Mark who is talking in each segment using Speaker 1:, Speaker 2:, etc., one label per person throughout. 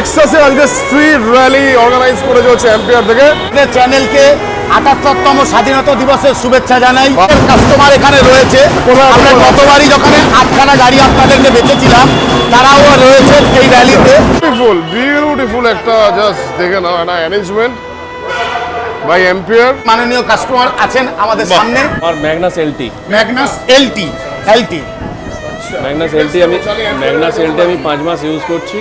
Speaker 1: নেক্সাসে আজকে street rally organise করেছে হচ্ছে এম্পিয়ার থেকে।
Speaker 2: চ্যানেলকে ৭৮তম স্বাধীনতা দিবসের শুভেচ্ছা জানাই। কাস্টমার এখানে রয়েছে, আমরা গতবারই যখন ৮খানা গাড়ি আপনাদেরকে বেঁচেছিলাম, তারাও রয়েছে এই র্যালিতে।
Speaker 1: বিউটিফুল একটা জাস্ট দেখে নাও একটা অ্যারেঞ্জমেন্ট বাই এম্পিয়ার।
Speaker 2: মাননীয় কাস্টমার আছেন আমাদের সামনে।
Speaker 3: আর Magnus LT
Speaker 2: Magnus LT
Speaker 3: Magnus LT আমি 5 মাস ইউজ করছি,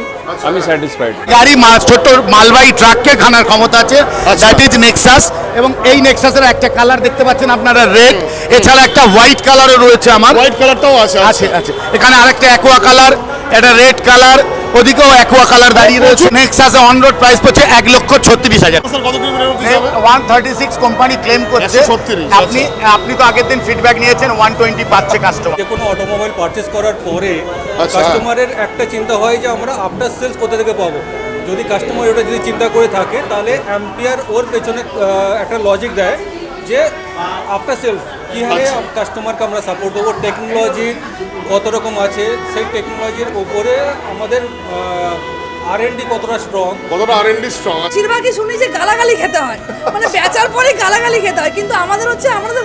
Speaker 3: আমি স্যাটিসফাইড।
Speaker 2: গাড়ি ছোট মালবাহী ট্রাককে খানার ক্ষমতা আছে, দ্যাট ইজ নেক্সাস। এবং এই নেক্সাসের একটা কালার দেখতে পাচ্ছেন আপনারা, রেড। এছাড়া একটা হোয়াইট কালারও রয়েছে আমার।
Speaker 1: হোয়াইট কালারটাও আছে
Speaker 2: আছে এখানে আরেকটা অ্যাকোয়া কালার, একটা রেড কালার, ওদিকেও অ্যাকোয়া কালার দাঁড়িয়ে রয়েছে। নেক্সাসে অন রোড প্রাইস পড়ছে ১,৩৬,০০০।
Speaker 1: কত কিলোমিটার অবধি যাবে?
Speaker 2: 136 কোম্পানি ক্লেম করছে।
Speaker 1: 136,
Speaker 2: আপনি তো আগের দিন ফিডব্যাক নিয়েছেন, 120 পাচ্ছে কাস্টমার।
Speaker 4: যে কোনো অটোমোবাইল পারচেস করার পরে
Speaker 1: আচ্ছা।
Speaker 4: কাস্টমারের একটা চিন্তা হয় যে আমরা আফটার সেলস কোথা থেকে পাবো। যদি কাস্টমার ওটা যদি চিন্তা করে থাকে, তাহলে অ্যাম্পিয়ার ওর পেছনে একটা লজিক দেয় যে আফটার সেলস কী হারে কাস্টমারকে আমরা সাপোর্ট দেবো, টেকনোলজি কত রকম আছে, সেই টেকনোলজির ওপরে আমাদের R&D কতটা স্ট্রং।
Speaker 1: কতটা R&D স্ট্রং।
Speaker 5: বেশিরভাগই শুনি যে গালাগালি খেতে হয়, মানে বেচার পরে গালাগালি খেতে হয়, কিন্তু আমাদের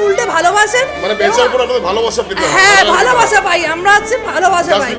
Speaker 5: উল্টে ভালোবাসেন।
Speaker 1: মানে বেচার পর আপনাদের ভালোবাসা পেতে হয়।
Speaker 5: হ্যাঁ, ভালোবাসা পাই আমরা, ভালোবাসা পাই।